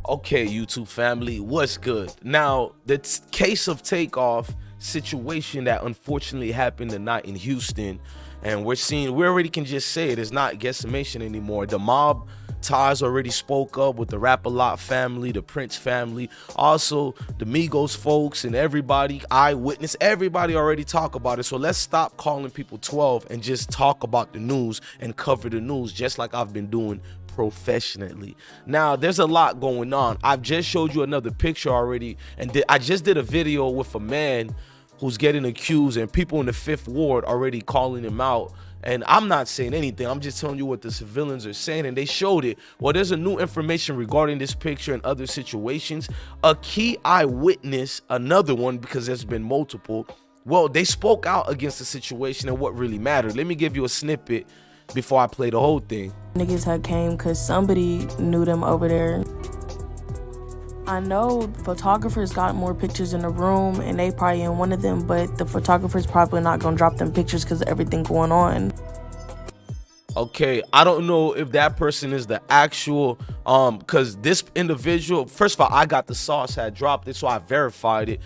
Okay, YouTube family, what's good? Now, the case of Takeoff situation that unfortunately happened tonight in Houston, and we already can just say it's not guesstimation anymore. The mob ties already spoke up with the Rap-A-Lot family, the Prince family, also the Migos folks and everybody, Eyewitness, everybody already talk about it. So let's stop calling people 12 and just talk about the news and cover the news just like I've been doing professionally. Now, there's a lot going on. I've just showed you another picture already, and I just did a video with a man who's getting accused, and people in the 5th Ward already calling him out. And I'm not saying anything, I'm just telling you what the civilians are saying, and they showed it. Well, there's a new information regarding this picture and other situations. A key eyewitness, another one, because there's been multiple, well, they spoke out against the situation and what really mattered. Let me give you a snippet before I play the whole thing. Niggas had came because somebody knew them over there. I know photographers got more pictures in the room and they probably in one of them, but the photographer's probably not gonna drop them pictures because of everything going on. Okay, I don't know if that person is the actual because this individual, first of all, I got the sauce, had dropped it, so I verified it.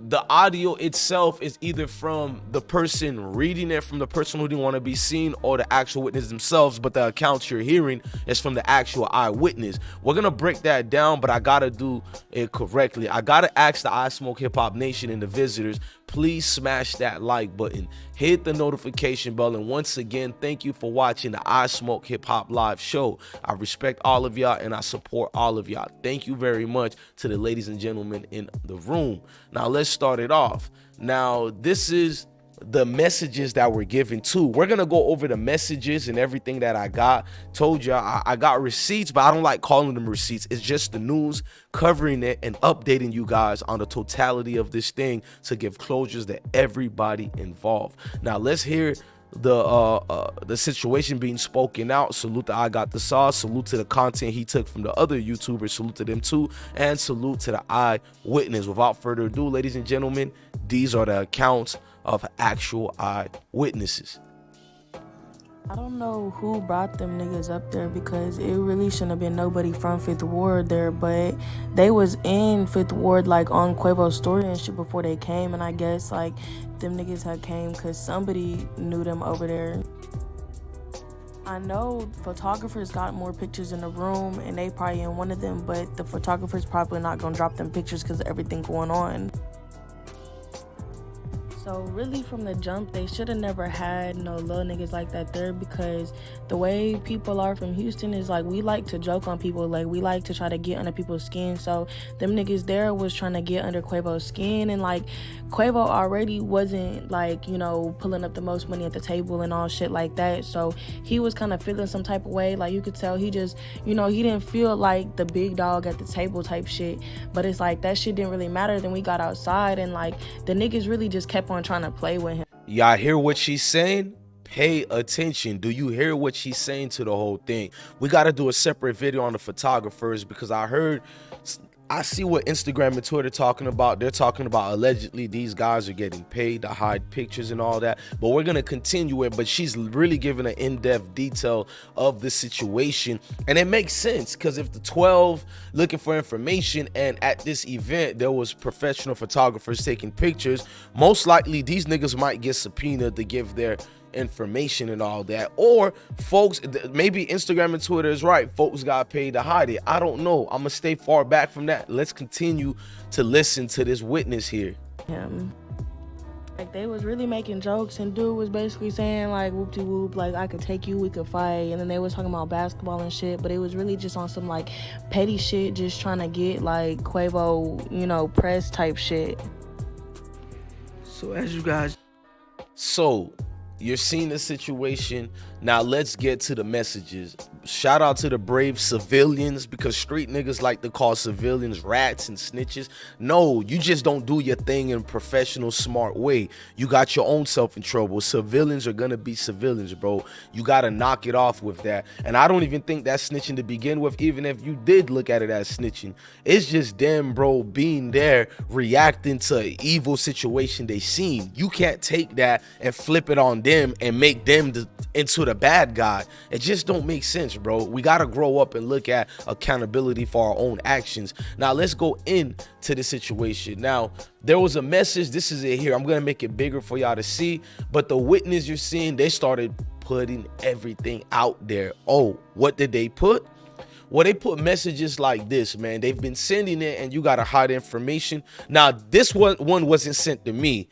The audio itself is either from the person reading it, from the person who didn't want to be seen, or the actual witness themselves, but the accounts you're hearing is from the actual eyewitness. We're gonna break that down, but I gotta do it correctly. I gotta ask the I Smoke Hip Hop Nation and the visitors, please smash that like button, hit the notification bell, and once again, thank you for watching the I Smoke Hip Hop live show. I respect all of y'all and I support all of y'all. Thank you very much to the ladies and gentlemen in the room. Now let's start it off. Now this is the messages that were given too. We're gonna go over the messages and everything that I got. Told you I got receipts, but I don't like calling them receipts. It's just the news, covering it and updating you guys on the totality of this thing to give closures to everybody involved. Now let's hear the situation being spoken out. Salute to I Got the Sauce, salute to the content he took from the other YouTubers, salute to them too, and salute to the eyewitness. Without further ado, ladies and gentlemen, these are the accounts of actual eyewitnesses. I don't know who brought them niggas up there because it really shouldn't have been nobody from 5th Ward there, but they was in 5th Ward like on Quavo's story and shit before they came, and I guess like them niggas had came because somebody knew them over there. I know photographers got more pictures in the room and they probably in one of them, but the photographer's probably not gonna drop them pictures because of everything going on. So really from the jump, they should have never had no little niggas like that there, because the way people are from Houston is like we like to joke on people, like we like to try to get under people's skin. So them niggas there was trying to get under Quavo's skin, and like Quavo already wasn't like, you know, pulling up the most money at the table and all shit like that. So he was kind of feeling some type of way. Like you could tell he just, you know, he didn't feel like the big dog at the table type shit. But it's like that shit didn't really matter. Then we got outside and like the niggas really just kept on trying to play with him. Y'all hear what she's saying? Pay attention. Do you hear what she's saying to the whole thing? We got to do a separate video on the photographers, because I see what Instagram and Twitter talking about. They're talking about allegedly these guys are getting paid to hide pictures and all that, but we're gonna continue it. But she's really giving an in-depth detail of the situation, and it makes sense, because if the 12 looking for information and at this event there was professional photographers taking pictures, most likely these niggas might get subpoenaed to give their information and all that. Or folks, maybe Instagram and Twitter is right, folks got paid to hide it. I don't know. I'm gonna stay far back from that. Let's continue to listen to this witness here. Like they was really making jokes, and dude was basically saying like whoop-de-whoop, like I could take you, we could fight. And then they was talking about basketball and shit, but it was really just on some like petty shit, just trying to get like Quavo, you know, press type shit. So as you guys, you're seeing the situation. Now let's get to the messages. Shout out to the brave civilians, because street niggas like to call civilians rats and snitches. No, you just don't do your thing in a professional, smart way. You got your own self in trouble. Civilians are gonna be civilians, bro. You gotta knock it off with that. And I don't even think that's snitching to begin with, even if you did look at it as snitching. It's just them, bro, being there, reacting to an evil situation they seen. You can't take that and flip it on them and make them into the bad guy. It just don't make sense, much, bro. We got to grow up and look at accountability for our own actions. Now, let's go into the situation. Now, there was a message. This is it here. I'm going to make it bigger for y'all to see. But the witness you're seeing, they started putting everything out there. Oh, what did they put? Well, they put messages like this, man. They've been sending it, and you got to hide information. Now, this one wasn't sent to me.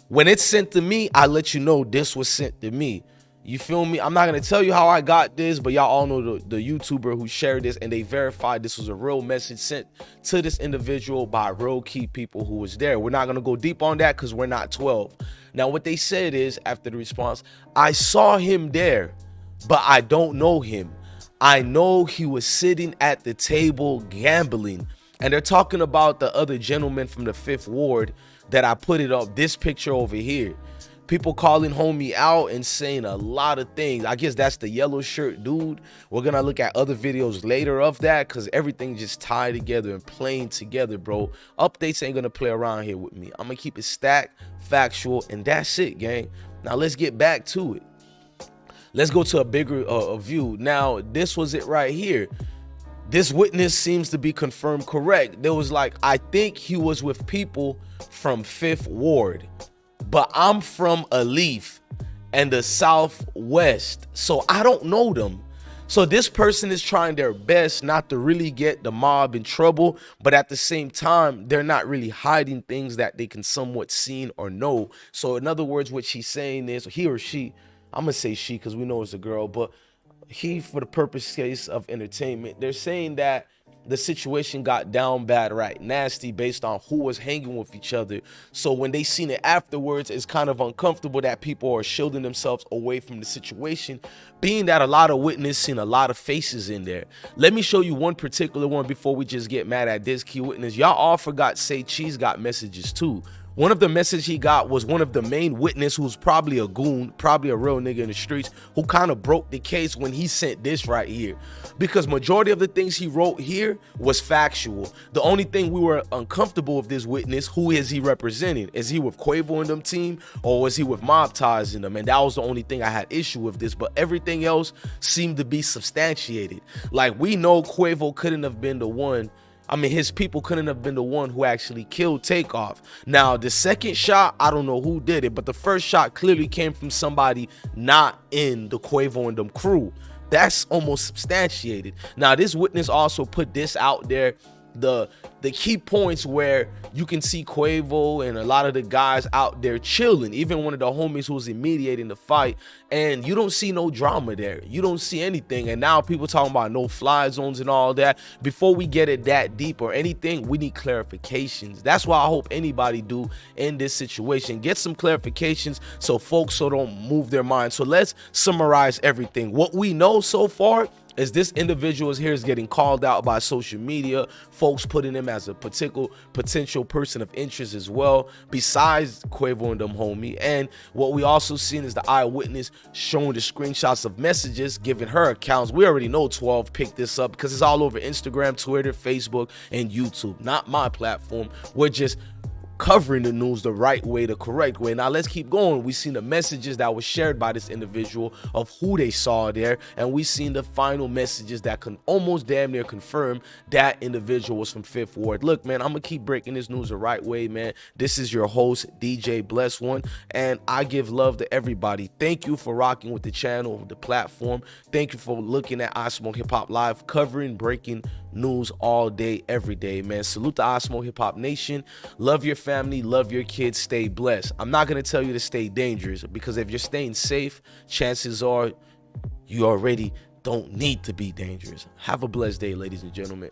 When it's sent to me, I let you know this was sent to me. You feel me? I'm not going to tell you how I got this, but y'all all know the YouTuber who shared this, and they verified this was a real message sent to this individual by real key people who was there. We're not going to go deep on that because we're not 12. Now, what they said is, after the response, I saw him there, but I don't know him. I know he was sitting at the table gambling. And they're talking about the other gentleman from the 5th Ward that I put it up, this picture over here. People calling homie out and saying a lot of things. I guess that's the yellow shirt dude. We're going to look at other videos later of that because everything just tied together and playing together, bro. Updates ain't going to play around here with me. I'm going to keep it stacked, factual, and that's it, gang. Now, let's get back to it. Let's go to a bigger view. Now, this was it right here. This witness seems to be confirmed correct. There was like, I think he was with people from 5th Ward, but I'm from Alif and the Southwest, so I don't know them. So this person is trying their best not to really get the mob in trouble, but at the same time, they're not really hiding things that they can somewhat see or know. So in other words, what she's saying is, he or she, I'm gonna say she because we know it's a girl, but he, for the purpose case of entertainment, they're saying that the situation got down bad, right, nasty, based on who was hanging with each other. So when they seen it afterwards, it's kind of uncomfortable that people are shielding themselves away from the situation, being that a lot of witnesses seen a lot of faces in there. Let me show you one particular one before we just get mad at this key witness. Y'all all forgot Say Cheese got messages too. One of the messages he got was one of the main witness, who's probably a goon, probably a real nigga in the streets, who kind of broke the case when he sent this right here. Because majority of the things he wrote here was factual. The only thing we were uncomfortable with this witness, who is he representing? Is he with Quavo and them team, or was he with mob ties in them? And that was the only thing I had issue with this, but everything else seemed to be substantiated. Like, we know Quavo couldn't have been the one. I mean, his people couldn't have been the one who actually killed Takeoff. Now, the second shot, I don't know who did it, but the first shot clearly came from somebody not in the Quavo and them crew. That's almost substantiated. Now, this witness also put this out there, the key points where you can see Quavo and a lot of the guys out there chilling, even one of the homies who was mediating the fight, and you don't see no drama there. You don't see anything. And now people talking about no fly zones and all that. Before we get it that deep or anything, we need clarifications. That's why I hope anybody do in this situation, get some clarifications so folks don't move their minds. So let's summarize everything. What we know so far is this individual is here is getting called out by social media, folks putting him as a potential person of interest as well, besides Quavo and them homie. And what we also seen is the eyewitness showing the screenshots of messages, giving her accounts. We already know 12 picked this up because it's all over Instagram, Twitter, Facebook, and YouTube. Not my platform. We're just covering the news the right way, the correct way. Now let's keep going. We seen the messages that was shared by this individual of who they saw there, and we seen the final messages that can almost damn near confirm that individual was from 5th Ward. Look, man, I'm gonna keep breaking this news the right way, man. This is your host, DJ Bless One, and I give love to everybody. Thank you for rocking with the channel, the platform. Thank you for looking at I Smoke Hip Hop Live, covering breaking news all day, every day, man. Salute to I Smoke Hip Hop Nation. Love your family, love your kids, stay blessed. I'm not going to tell you to stay dangerous, because if you're staying safe, chances are you already don't need to be dangerous. Have a blessed day, ladies and gentlemen.